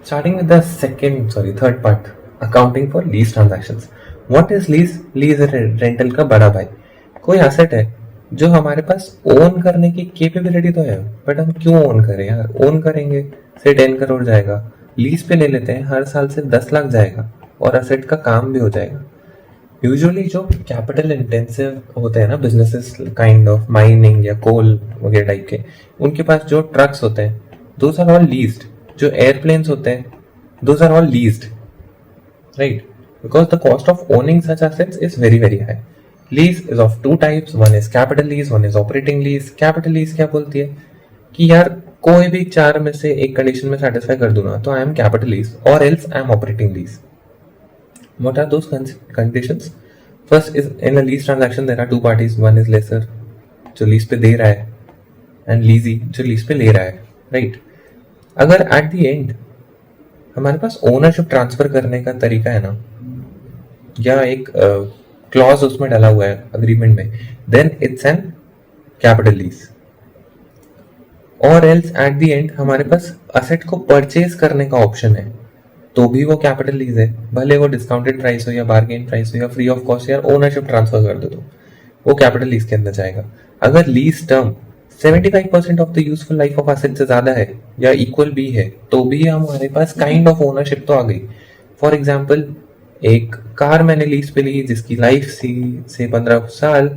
Starting with the third part, accounting for lease transactions. What is lease? Lease है rental का बड़ा भाई. कोई एसेट है जो हमारे पास ओन करने की कैपेबिलिटी तो है, बट हम क्यों ओन करें यार? ओन करेंगे से 10 करोड़ जाएगा, लीज पे ले लेते हैं, हर साल से 10 लाख जाएगा और एसेट का काम भी हो जाएगा. यूजुअली जो कैपिटल इंटेंसिव होते हैं ना बिजनेसेस, काइंड ऑफ माइनिंग या कोल वगैरह टाइप के, उनके पास जो ट्रक्स होते हैं दोज आर ऑल लीज्ड. जो एयरप्लेन्स होते हैं those are all leased, right? Because the cost of owning such assets is very very high. Lease is of two types, one is capital lease, one is operating lease. Capital lease क्या बोलती है कि यार कोई भी चार में से एक कंडीशन में सेटिस्फाई कर दूं ना तो आई एम कैपिटल लीज और else I am operating lease. What are those conditions? First is in a lease transaction there are two parties. One is lessor जो लीज पे दे रहा है एंड लीजी जो लीज पे ले रहा है, राइट? अगर एट द एंड हमारे पास ओनरशिप ट्रांसफर करने का तरीका है ना, या एक क्लॉज उसमें डाला हुआ है अग्रीमेंट में, then it's an capital lease. और एल्स एट द एंड हमारे पास असेट को परचेज करने का ऑप्शन है तो भी वो कैपिटल लीज है, भले वो डिस्काउंटेड प्राइस हो या बार्गेन प्राइस हो या फ्री ऑफ कॉस्ट या ओनरशिप ट्रांसफर कर दो तो वो कैपिटल लीज के अंदर जाएगा. अगर lease term 75% of the useful life of asset से ज्यादा है या इक्वल भी है तो भी हमारे पास काइंड ऑफ ओनरशिप तो आ गई. फॉर एग्जाम्पल, एक कार मैंने लीज पे ली जिसकी लाइफ से 15 साल,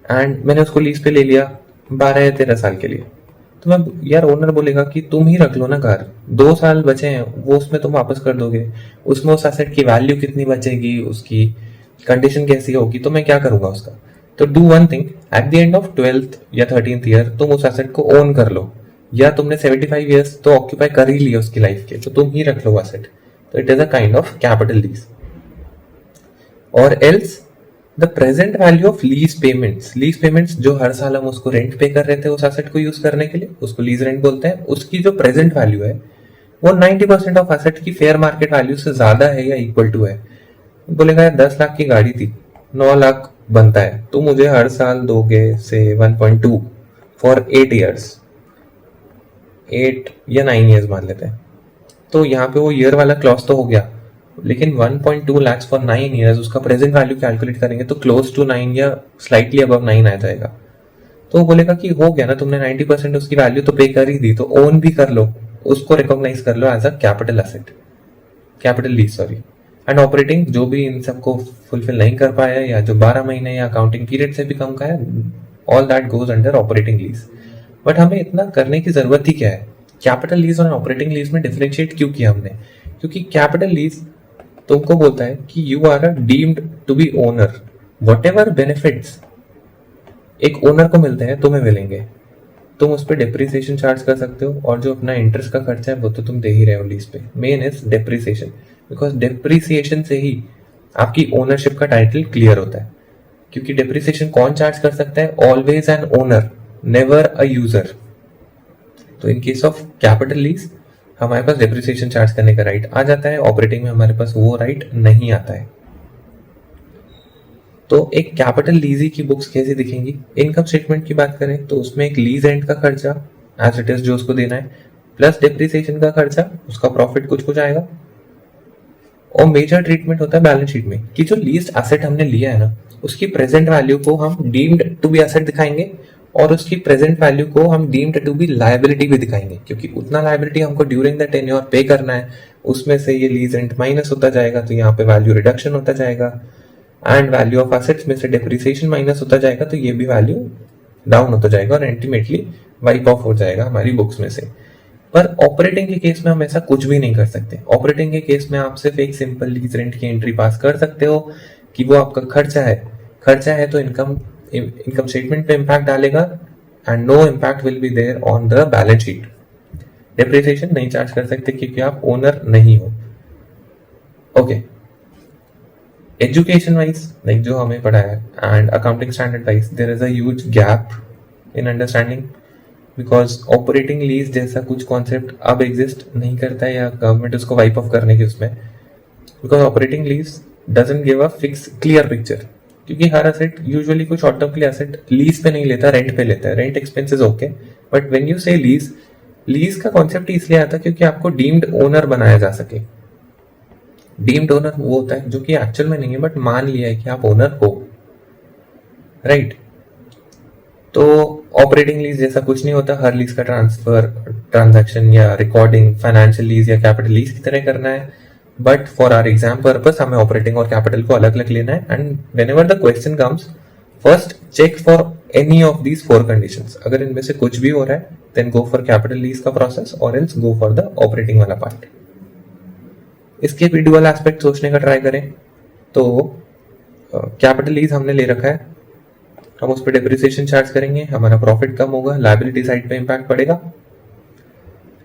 एंड मैंने उसको लीज पे ले लिया 12 या 13 साल के लिए. तो मैं यार ओनर बोलेगा कि तुम ही रख लो ना कार, 2 साल बचे हैं वो उसमें तुम वापस कर दोगे, उसमें उस एसेट की वैल्यू कितनी बचेगी, उसकी कंडीशन कैसी होगी, तो मैं क्या करूंगा उसका. तो do one thing, eight the end of 12th या 13th ईयर तुम उस एसेट को ओन कर लो, या तुमने 75 ईयर्स तो ऑक्यूपाई कर ही लिया उसकी लाइफ के, तो तुम ही रख लो एसेट. तो it is a kind of capital lease. और else the present value of lease payments जो हर साल हम उसको रेंट पे कर रहे थे उस एसेट को यूज करने के लिए, उसको लीज रेंट बोलते हैं. उसकी जो प्रेजेंट वैल्यू है वो 90% ऑफ एसेट की फेयर मार्केट वैल्यू से ज्यादा है या इक्वल टू है. बोलेगा यार 10 लाख की गाड़ी थी, 9 लाख बनता है, तो मुझे हर साल दोगे से 1.2 फॉर 8 ईयर्स, 8 या 9 ईयर्स मान लेते हैं. तो यहाँ पे वो ईयर वाला क्लॉज तो हो गया, लेकिन 1.2 लाख फॉर 9 ईयर्स उसका प्रेजेंट वैल्यू कैलकुलेट करेंगे तो क्लोज टू 9 या स्लाइटली अबव 9 आ जाएगा. तो वो बोलेगा कि हो गया ना, तुमने 90% उसकी वैल्यू तो पे कर ही दी, तो ओन भी कर लो, उसको रिकॉग्नाइज कर लो as a capital asset, capital lease sorry. And operating जो भी इन सबको फुलफिल नहीं कर पाया या जो 12 महीने या अकाउंटिंग पीरियड से भी कम का है, all that goes under operating lease. But हमें इतना करने की जरूरत ही क्या है? कैपिटल लीज और ऑपरेटिंग लीज में डिफरेंशिएट क्यों किया हमने? क्योंकि कैपिटल लीज तुमको बोलता है कि you are deemed to be owner, whatever benefits एक ओनर को मिलते हैं तुम्हें मिलेंगे, तुम उस पर डिप्रिसिएशन चार्ज कर सकते हो, और जो अपना इंटरेस्ट का खर्चा है वो तो तुम दे ही रहे हो लीज पे. Main is depreciation, because depreciation से ही आपकी ओनरशिप का टाइटल क्लियर होता है. क्योंकि डिप्रिसिएशन कौन चार्ज कर सकता है? Always an owner, never a user. तो in case of capital lease हमारे पास डिप्रिसिएशन चार्ज करने का राइट आ जाता है, ऑपरेटिंग में हमारे पास वो राइट नहीं आता है. तो एक कैपिटल लीजी की बुक्स कैसी दिखेंगी? इनकम स्टेटमेंट की बात करें तो उसमें एक लीज रेंट का खर्चा एज इट इज जो उसको देना है, प्लस डिप्रिसिएशन का खर्चा, उसका प्रॉफिट कुछ कुछ आएगा. और मेजर ट्रीटमेंट होता है बैलेंस शीट में कि जो लीज एसेट हमने लिया है ना उसकी प्रेजेंट वैल्यू को हम डीम्ड टू बी एसेट दिखाएंगे और उसकी प्रेजेंट वैल्यू को हम डीम्ड टू बी लायबिलिटी भी दिखाएंगे, क्योंकि उतना लायबिलिटी हमको ड्यूरिंग द टेन्योर पे करना है, उसमें से ये लीज रेंट माइनस होता जाएगा तो यहाँ पे वैल्यू रिडक्शन होता जाएगा, एंड वैल्यू ऑफ एसेट्स में से डिप्रिसिएशन माइनस होता जाएगा तो ये भी वैल्यू डाउन होता जाएगा और अल्टीमेटली वाइप ऑफ हो जाएगा हमारी बुक्स में से. पर ऑपरेटिंग के केस में हम ऐसा कुछ भी नहीं कर सकते. ऑपरेटिंग के केस में आप सिर्फ एक सिंपल लीज रेंट की एंट्री पास कर सकते हो कि वो आपका खर्चा है तो इनकम स्टेटमेंट पे इम्पैक्ट डालेगा and no impact will be there on the balance sheet. Depreciation नहीं चार्ज कर सकते क्योंकि आप ओनर नहीं हो. ओके, एजुकेशन वाइज लाइक जो हमें पढ़ा है and accounting standard wise there is a huge gap in understanding, because operating lease जैसा कुछ कॉन्सेप्ट अब एग्जिस्ट नहीं करता है या गवर्नमेंट उसको वाइप ऑफ करने की उसमें, because operating lease doesn't give a fix clear picture. क्योंकि हर एसेट यूजुअली कोई शॉर्ट टर्म के लिए एसेट लीज पे नहीं लेता, रेंट पे लेता है. Rent expenses okay, but when you से लीज, लीज का कॉन्सेप्ट इसलिए आता है क्योंकि आपको डीम्ड ओनर बनाया जा सके। डीम्ड ओनर वो होता है जो कि एक्चुअल में नहीं है बट मान लिया है कि आप ओनर हो, राइट। तो ऑपरेटिंग लीज जैसा कुछ नहीं होता, हर लीज का ट्रांसफर, ट्रांजैक्शन या रिकॉर्डिंग फाइनेंशियल लीज या कैपिटल लीज की तरह करना है। But for our exam purpose हमें ऑपरेटिंग और कैपिटल को अलग अलग लेना है। And whenever the question comes, first check for any of these 4 conditions. अगर इनमें से कुछ भी हो रहा है then go for capital lease का प्रोसेस और else go for the operating वाला पार्ट। इसके भी डुअल एस्पेक्ट सोचने का ट्राई करें। तो कैपिटल लीज हमने ले रखा है, हम उस पर डेप्रिसिएशन चार्ज करेंगे, हमारा प्रॉफिट कम होगा, लायबिलिटी साइड पे इंपैक्ट पड़ेगा।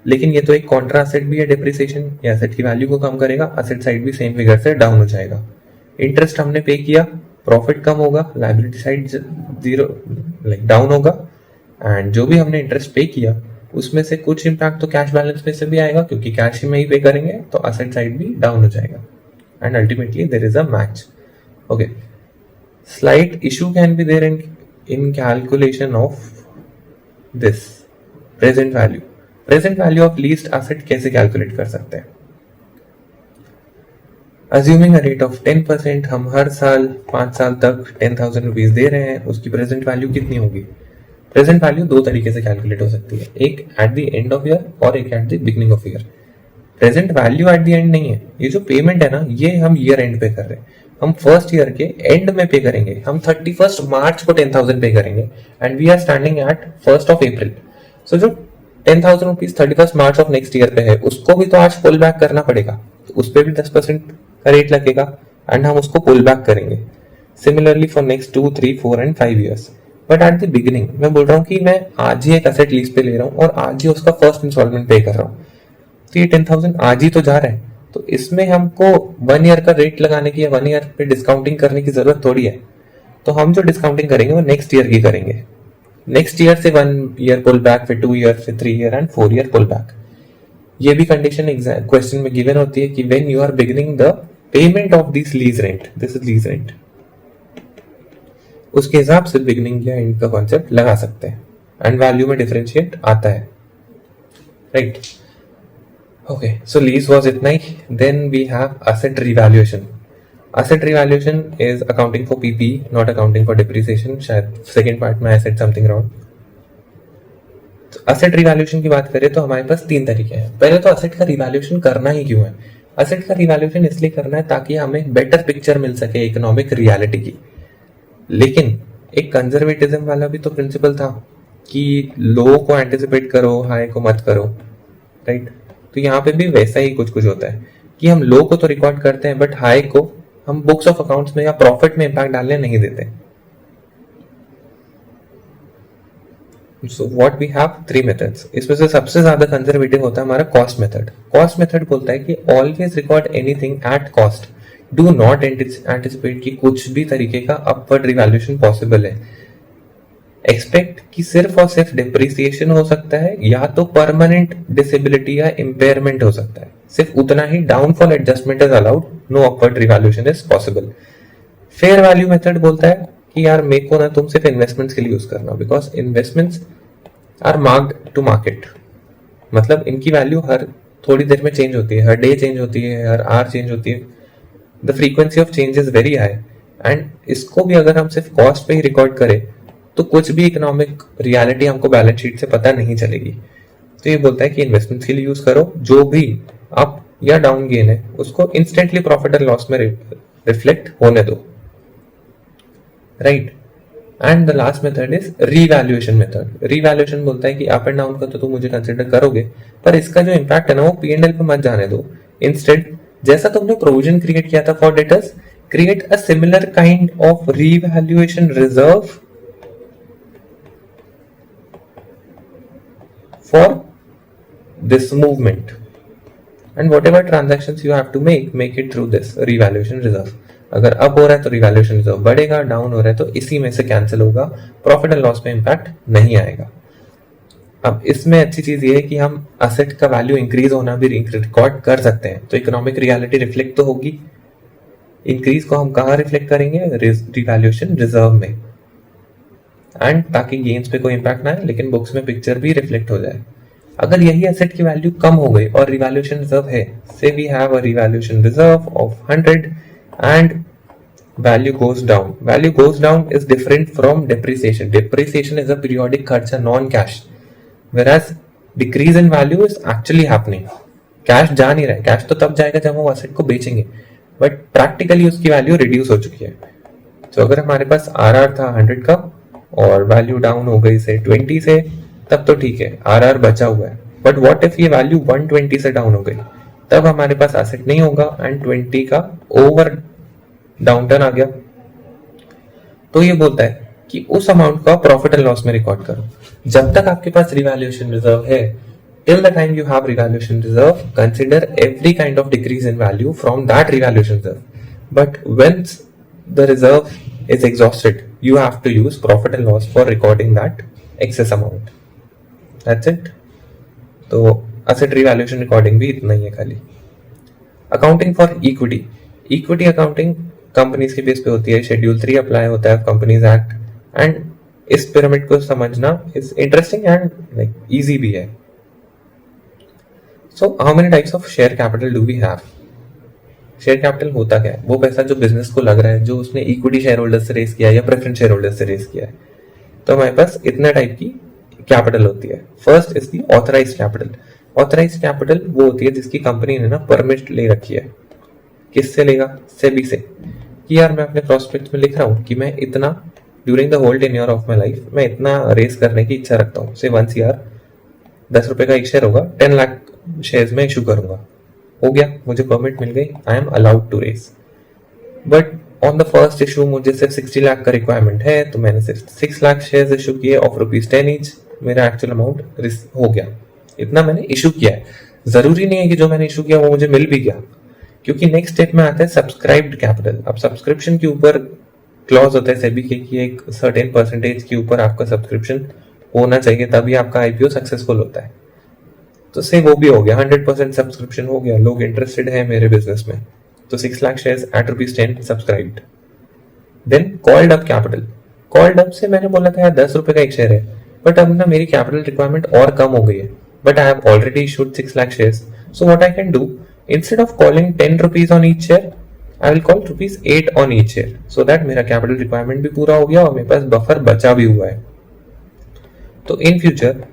लेकिन ये तो एक कॉन्ट्रा असेट भी है, डेप्रिसिएशन या एसेट की वैल्यू को कम करेगा, असेट साइड भी सेम फिगर से डाउन हो जाएगा। इंटरेस्ट हमने पे किया, प्रॉफिट कम होगा, liability side zero like down होगा। एंड जो भी हमने इंटरेस्ट पे किया उसमें से कुछ इंपैक्ट तो कैश बैलेंस में से भी आएगा क्योंकि कैश में ही पे करेंगे, तो असेट साइड भी डाउन हो जाएगा। And ultimately there is a match. Okay, slight issue can be there in calculation of this present value. Present value of leased asset कैसे calculate कर सकते हैं? Assuming a rate of 10%, हम हर साल 5 साल तक 10,000 रुपीज दे रहे हैं, उसकी प्रेजेंट वैल्यू कितनी होगी? प्रेजेंट वैल्यू 2 तरीके से कैलकुलेट हो सकती है, एक eight the end of year और एक at the beginning of year. Present value eight the and नहीं है, ये जो पेमेंट है ना ये हम ईयर एंड पे कर रहे हैं, हम फर्स्ट ईयर के एंड में पे करेंगे, हम 31 मार्च को 10,000 पे करेंगे and we are standing at 1 April. So जो 10,000 rupees 31 March of next year पे है उसको भी तो आज पुल बैक करना पड़ेगा, तो उस पर भी 10% का रेट लगेगा एंड हम उसको पुल बैक करेंगे। Similarly for next 2, 3, 4 and 5 years. But at the beginning मैं बोल रहा हूँ कि मैं आज ही एक एसेट लीज पे ले रहा हूँ और आज ही उसका फर्स्ट इंस्टॉलमेंट पे कर रहा हूँ, तो ये 10,000 आज ही तो जा रहा है, तो इसमें हमको 1 ईयर का रेट लगाने की या 1 ईयर पे डिस्काउंटिंग करने की जरूरत थोड़ी है। तो हम जो डिस्काउंटिंग करेंगे वो नेक्स्ट ईयर की करेंगे, नेक्स्ट ईयर से 1 ईयर पुल बैक, फिर 2 ईयर, फिर 3 year and 4 year pull back. ये भी कंडीशन क्वेश्चन में गिवन होती है कि when you are beginning the payment of this lease rent, this is lease rent, उसके हिसाब से बिगिनिंग या एंड का कॉन्सेप्ट लगा सकते हैं एंड वैल्यू में डिफरेंशिएट आता है, right. Okay, so lease was इतना ही। Then we have asset revaluation. Asset revaluation is accounting for PP, not accounting for depreciation. शायद second part में I said something wrong. तो asset revaluation की बात करें तो हमारे पास 3 तरीके हैं। पहले तो asset का revaluation करना ही क्यों है? Asset का revaluation इसलिए करना है ताकि हमें better picture मिल सके economic reality की। लेकिन एक conservatism वाला भी तो principle था कि low को anticipate करो, high को मत करो, right? तो यहाँ पे भी वैसा ही कुछ कुछ होता है कि हम लो को तो रिकॉर्ड करते हैं बट हाई को हम बुक्स ऑफ अकाउंट्स में या प्रॉफिट में इंपैक्ट डालने नहीं देते। So what we have 3 methods. इसमें से सबसे ज्यादा कंजर्वेटिव होता है हमारा कॉस्ट मेथड। कॉस्ट मेथड बोलता है कि always record anything at cost, do not anticipate कि कुछ भी तरीके का अपवर्ड रिवैल्यूएशन पॉसिबल है। एक्सपेक्ट कि सिर्फ और सिर्फ डिप्रिसिएशन हो सकता है या तो परमानेंट डिसेबिलिटी या इम्पेयरमेंट हो सकता है, सिर्फ उतना ही। Downfall adjustment is allowed, no upward revaluation is possible. Fair value method बोलता है कि यार मेरे को ना तुम सिर्फ इन्वेस्टमेंट्स के लिए यूज करना, because investments are marked to market, मतलब इनकी वैल्यू हर थोड़ी देर में चेंज होती है, हर डे चेंज होती है, हर आवर चेंज होती है, the frequency of change is very high. And इसको भी अगर हम सिर्फ कॉस्ट पे ही रिकॉर्ड करें तो कुछ भी इकोनॉमिक रियलिटी हमको बैलेंस शीट से पता नहीं चलेगी। तो ये बोलता है कि इन्वेस्टमेंट्स के लिए यूज करो, जो भी अप या डाउन गेन है उसको इंस्टेंटली प्रॉफिट एंड लॉस में रिफ्लेक्ट होने दो, right. And the last method is revaluation method. Revaluation बोलता है कि अप एंड डाउन का तो तुम मुझे कंसिडर करोगे पर इसका जो इम्पैक्ट है ना वो P&L पे मत जाने दो। इंस्टेड जैसा तुमने प्रोविजन क्रिएट किया था for debtors, create a similar kind of revaluation reserve for this movement, and whatever transactions you have to make it through this revaluation reserve. अगर अप हो रहा है तो रिवैल्यूएशन रिजर्व बढ़ेगा, डाउन हो रहा है तो इसी में से कैंसिल होगा, प्रॉफिट एंड लॉस पे इंपैक्ट नहीं आएगा। अब इसमें अच्छी चीज ये है कि हम असेट का वैल्यू इंक्रीज होना भी रिकॉर्ड कर सकते हैं, तो इकोनॉमिक रियलिटी रिफ्लेक्ट तो होगी। इंक्रीज को हम कहाँ रिफ्लेक्ट करेंगे? रिवैल्यूएशन रिजर्व में, एंड ताकि गेन्स पे कोई इंपैक्ट ना आए लेकिन बुक्स में पिक्चर भी रिफ्लेक्ट हो जाए। अगर यही एसेट की वैल्यू कम हो गई और रिवैल्यूएशन रिजर्व है, से we have a revaluation reserve of 100 and value goes down. Value goes down is different from depreciation. Depreciation is a periodic kharcha, non-cash, whereas decrease in value is actually happening. Cash जा नहीं रहा है, cash तो तब जाएगा जब हम asset को बेचेंगे, बट प्रैक्टिकली उसकी वैल्यू रिड्यूस हो चुकी है. तो अगर हमारे पास आरआर था 100 का और वैल्यू डाउन हो गई से 20 से, तब तो ठीक है, आरआर बचा हुआ है. बट व्हाट इफ ये वैल्यू 120 से डाउन हो गई, तब हमारे पास एसेट नहीं होगा एंड 20 का ओवर डाउनटर्न आ गया. तो ये बोलता है कि उस अमाउंट को प्रॉफिट एंड लॉस में रिकॉर्ड करो. जब तक आपके पास रिवैल्यूएशन रिजर्व है, till the time you have revaluation reserve, consider every kind of decrease in value from that revaluation reserve. But whence the reserve is exhausted, you have to use profit and loss for recording that excess amount. That's it. तो asset revaluation recording भी इतना ही है खाली. Accounting for equity. Equity accounting companies के base पे होती है. Schedule 3 apply होता है कंपनीज एक्ट. एंड इस पिरामिड को समझना is interesting and like easy भी है. So how many types of share capital do we have? Share capital होता क्या है? वो पैसा जो बिजनेस को लग रहा है, जो उसने इक्विटी शेयर होल्डर से रेस किया है या प्रेफरेंस शेयर होल्डर से रेस किया है. तो हमारे पास इतना टाइप की कैपिटल होती है. First is the authorise capital. Authorise capital वो होती है जिसकी कंपनी ने ना परमिट ले रखी है. किससे लेगा? सेबी से. कि यार मैं अपने प्रोस्पेक्ट में लिख रहा हूँ कि मैं इतना during the whole tenure of my life मैं इतना रेस करने की इच्छा रखता हूँ. से 1 CR 10 रुपए का एक शेयर होगा, 10 लाख शेयर्स में इशू करूंगा. हो गया, मुझे परमिट मिल गई, I am allowed to race. But on the first issue मुझे सिर्फ 60 लाख का रिक्वायरमेंट है, तो मैंने सिर्फ 6 लाख शेयर्स इशू किए ऑफ ₹10 ईच. मेरा एक्चुअल अमाउंट हो गया, इतना मैंने इशू किया है. जरूरी नहीं है कि जो मैंने इशू किया वो मुझे मिल भी गया, क्योंकि नेक्स्ट स्टेप में आता है सब्सक्राइब्ड कैपिटल. अब सब्सक्रिप्शन के ऊपर क्लॉज होता है सेबी के कि एक सर्टेन परसेंटेज के ऊपर आपका सब्सक्रिप्शन होना चाहिए, तभी आपका आईपीओ सक्सेसफुल होता है. तो से वो भी हो गया, 100% सब्सक्रिप्शन हो गया, लोग इंटरेस्टेड है मेरे बिजनेस में, तो 6 lakh shares at ₹10 subscribed. Then called up capital. Called up से मैंने बोला था यार 10 रुपए का एक शेयर है, बट अब ना मेरी कैपिटल रिक्वायरमेंट और कम हो गई है, but I have already issued 6 lakh shares. So what I can do, instead of calling 10 rupees on each share, I will call ₹8 on each share, so that मेरा कैपिटल रिक्वायरमेंट भी पूरा हो गया और मेरे पास बफर बचा भी हुआ है. तो इन फ्यूचर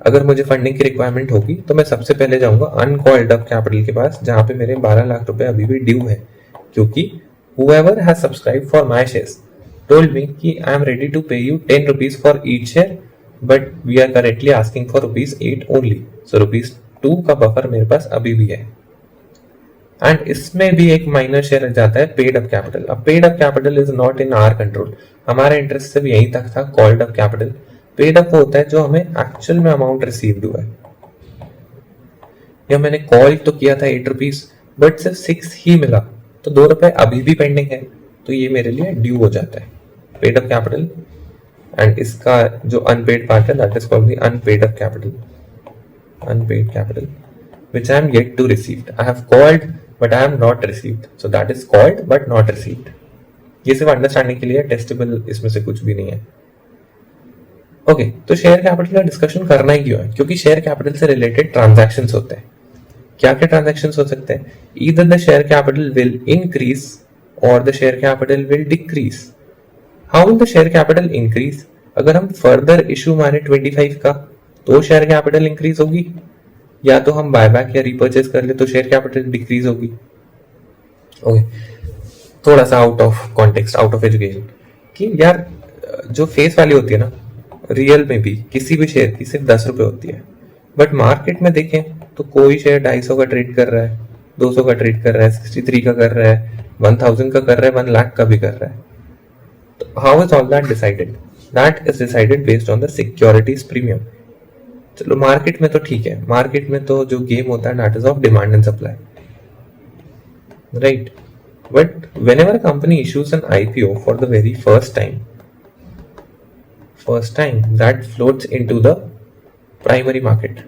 अगर मुझे फंडिंग की रिक्वायरमेंट होगी तो मैं सबसे पहले जाऊंगा अनकॉल्ड अप कैपिटल के पास, जहां पे मेरे 12 लाख रुपए अभी भी ड्यू है, क्योंकि whoever has subscribed for my shares told me कि I am ready to pay you 10 rupees for each share, but we are currently asking for ₹8 only, so ₹2 का बफर मेरे पास अभी भी है. एंड इसमें भी एक माइनर शेयर जाता है पेड अप कैपिटल. अब paid up capital is not in our control, हमारा इंटरेस्ट सिर्फ यहीं तक था. Called up capital, paid up होता है जो हमें एक्चुअल में अमाउंट रिसीव्ड हुआ है. या मैंने कॉल तो किया था 8 रुपीज, बट सिर्फ 6 ही मिला, तो ₹2 अभी भी पेंडिंग है, तो ये मेरे लिए ड्यू हो जाता है. पेड अप कैपिटल एंड इसका जो अनपेड पार्ट है that is called the unpaid up capital. Unpaid capital which I am yet to received. I have called but I am not received. So that is called but not received. ये सिर्फ understanding के लिए, testable इसमें से कुछ भी नहीं है. ओके, तो शेयर कैपिटल का डिस्कशन करना ही क्यों है? क्योंकि शेयर कैपिटल से रिलेटेड ट्रांजैक्शंस होते हैं. क्या क्या ट्रांजैक्शंस हो सकते हैं? Either the share capital will increase और the share capital will decrease. How will the share capital increase? अगर हम फर्दर इशू मारे 25 का तो शेयर कैपिटल इंक्रीज होगी, या तो हम बायबैक या रिपर्चेस कर ले तो शेयर कैपिटल डिक्रीज होगी. ओके, थोड़ा सा out of context, out of education, कि यार जो फेस वैल्यू होती है ना रियल में भी किसी भी शेयर की सिर्फ 10 रुपए होती है, बट मार्केट में देखें तो कोई शेयर 250 का ट्रेड कर रहा है, 200 का ट्रेड कर रहा है, 63 का कर रहा है, 1000 का कर रहा है, 1 लाख का भी कर रहा है. तो how is all that decided? That is decided based on the securities premium. चलो मार्केट में तो ठीक है, मार्केट में तो जो गेम होता है that is of demand and supply, right? But whenever a company issues N IPO for the very first time that floats into the primary market.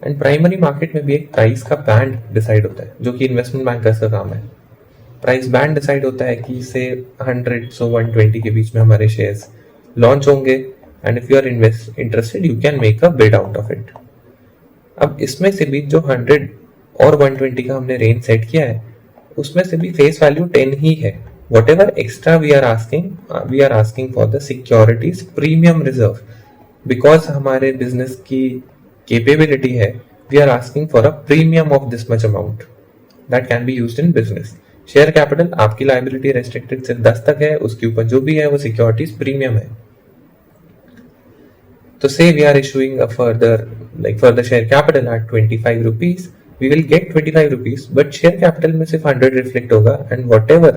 And primary market में भी एक प्राइस का band decide होता है, जो कि investment bankers का काम है. प्राइस बैंड डिसाइड होता है कि से 100 से 120 के बीच में हमारे शेयर्स लॉन्च होंगे, and if you are interested you can make a bid out of it. अब इसमें से भी जो 100 और 120 का हमने रेंज सेट किया है, उसमें से भी फेस वैल्यू 10 ही है. Whatever extra we are asking for the securities premium reserve, because हमारे बिजनेस की कैपेबिलिटी है, we are asking for a premium of this much amount that can be used in business. Share capital आपकी liability restricted सिर्फ 10 तक है, उसके ऊपर जो भी है वो सिक्योरिटीज प्रीमियम है. तो say we are issuing a further share capital at 25 rupees, we will get 25 rupees, but share capital में सिर्फ 100 reflect होगा, and whatever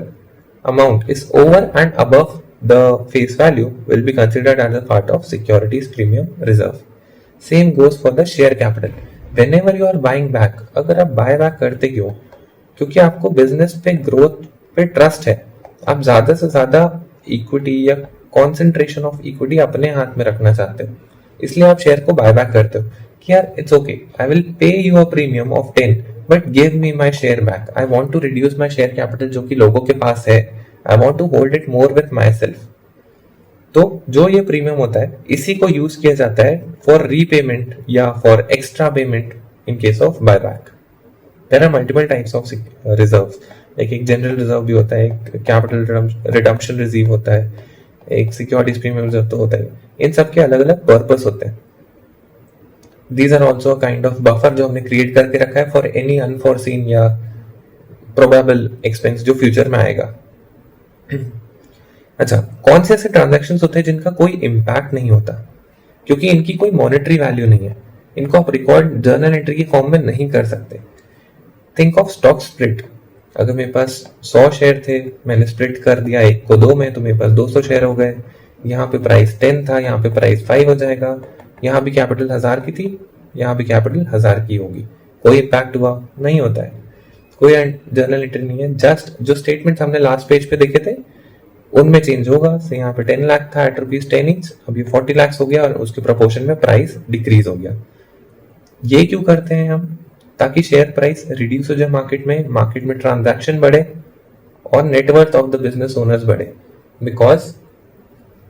amount is over and above the face value will be considered as a part of securities premium reserve. Same goes for the share capital. Whenever you are buying back, अगर आप buy back करते क्यों? क्योंकि आपको business पे growth पे trust है, आप ज्यादा से ज्यादा इक्विटी या कॉन्सेंट्रेशन ऑफ इक्विटी अपने हाथ में रखना चाहते हो, इसलिए आप शेयर को बाय बैक करते हो कि यार it's okay, I will pay you a premium of 10 but give me my share back. I want to reduce my share capital जो कि लोगों के पास है, I want to hold it more with myself. तो जो ये premium होता है इसी को यूज किया जाता है फॉर रीपेमेंट या for extra payment in case of buy back. There are multiple types of reserves. एक जनरल रिजर्व भी होता है, एक कैपिटल रिडम्पशन रिजर्व होता है, एक सिक्योरिटीज प्रीमियम रिजर्व तो होता है. इन सब के अलग अलग पर्पस होते हैं. These are also kind of buffer जो हमने क्रिएट करके रखा है फॉर एनी अनफॉरसीन या प्रोबेबल एक्सपेंस जो फ्यूचर में आएगा. अच्छा, कौन से ऐसे ट्रांजैक्शन होते हैं जिनका कोई इम्पैक्ट नहीं होता क्योंकि इनकी कोई मॉनेटरी वैल्यू नहीं है, इनको आप रिकॉर्ड जर्नल एंट्री की फॉर्म में नहीं कर सकते. Think of stock split. अगर मेरे पास 100 शेयर थे, मैंने स्प्लिट कर दिया 1 को 2 में, तो मेरे पास 200 शेयर हो गए. यहाँ पे प्राइस 10 था, यहाँ पे प्राइस 5 हो जाएगा. यहाँ भी कैपिटल 1000 की थी, यहाँ भी कैपिटल 1000 की होगी. कोई इम्पैक्ट हुआ नहीं होता है, कोई जर्नल एंट्री नहीं है. जस्ट जो स्टेटमेंट हमने लास्ट पेज पे देखे थे उनमें चेंज होगा. से यहाँ पे 10 लाख था एट ₹10 ईच, अभी 40 लाख हो गया और उसके प्रोपोर्शन में प्राइस डिक्रीज हो गया. ये क्यों करते हैं हम? ताकि शेयर प्राइस रिड्यूस हो जाए मार्केट में ट्रांजैक्शन बढ़े और net worth of the business owners बढ़े. बिकॉज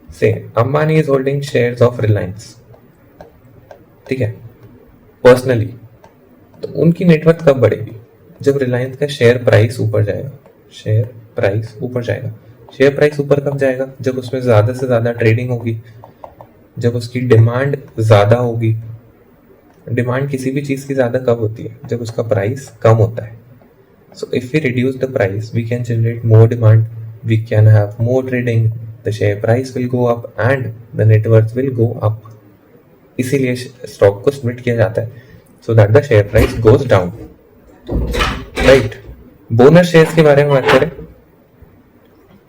से Ambani is holding shares of Reliance, ठीक है, पर्सनली, तो उनकी नेटवर्थ कब बढ़ेगी? जब रिलायंस का शेयर प्राइस ऊपर जाएगा. शेयर प्राइस ऊपर कब जाएगा? जब उसमें ज्यादा से ज्यादा ट्रेडिंग होगी, जब उसकी डिमांड ज्यादा होगी. डिमांड किसी भी चीज की ज्यादा कब होती है? जब उसका प्राइस कम होता है. So if we reduce the price we can generate more demand, we can have more trading, the share price will go up and the net worth will go up. इसीलिए स्टॉक को स्प्लिट किया जाता है so that the share price goes down. Right. Bonus shares के बारे में बात करें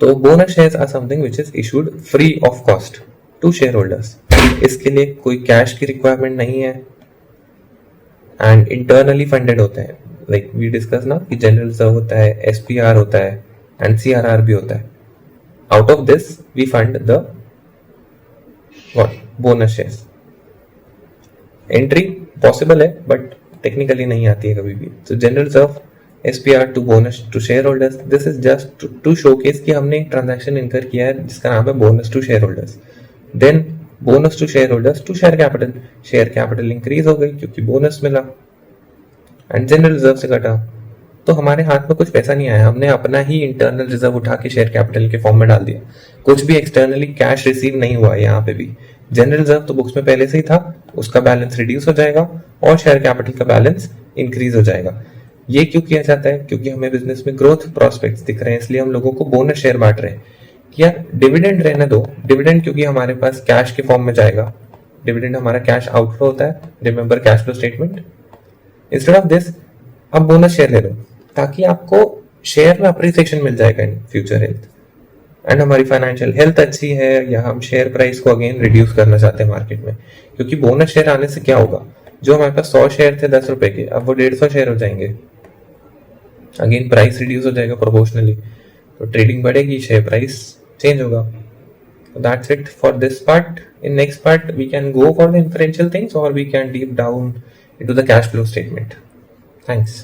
तो bonus shares are something which is issued free of cost to share holders. इसके लिए कोई कैश की रिक्वायरमेंट नहीं है एंड इंटरनली फंडेड होते हैं. लाइक वी डिस्कस ना कि जनरल रिजर्व होता है, एसपीआर होता है एंड सीआरआर भी होता है. Out of this we fund the bonus shares. Entry possible है बट टेक्निकली नहीं आती है कभी भी. तो general reserve, SPR to bonus to share holders, this is just to showcase कि हमने एक ट्रांजैक्शन इनकर किया है जिसका नाम है bonus to share holders. Then bonus to share holders to share capital. Share capital increase हो गई क्योंकि बोनस मिला एंड जनरल रिजर्व से कटा तो हमारे हाथ में कुछ पैसा नहीं आया, हमने अपना ही इंटरनल रिजर्व उठा के शेयर कैपिटल के फॉर्म में डाल दिया. कुछ भी एक्सटर्नली कैश रिसीव नहीं हुआ है. यहाँ पे भी जनरल रिजर्व तो बुक्स में पहले से ही था, उसका बैलेंस रिड्यूस हो जाएगा और शेयर कैपिटल का बैलेंस इंक्रीज हो जाएगा. ये क्यों किया जाता है? क्योंकि हमें बिजनेस में ग्रोथ प्रोस्पेक्ट्स दिख रहे हैं, इसलिए हम लोगों को बोनस शेयर बांट रहे हैं. यार डिविडेंड रहने दो. डिविडेंड क्योंकि हमारे पास कैश के फॉर्म में जाएगा, डिविडेंड हमारा कैश आउटफ्लो होता है, remember cash flow statement. Instead of this आप बोनस शेयर ले लो ताकि आपको शेयर में अप्रिसिएशन मिल जाएगा इन फ्यूचर हेल्थ. एंड हमारी फाइनेंशियल हेल्थ अच्छी है या हम शेयर प्राइस को अगेन रिड्यूस करना चाहते हैं मार्केट में. क्योंकि बोनस शेयर आने से क्या होगा, जो हमारे पास 100 शेयर थे 10 रुपए के, अब वो 150 शेयर हो जाएंगे. अगेन प्राइस रिड्यूस हो जाएगा प्रोपोर्शनली, तो ट्रेडिंग बढ़ेगी, शेयर प्राइस चेंज होगा. That's it for this part. In next part we can go for the inferential things or we can deep down into the cash flow statement. Thanks.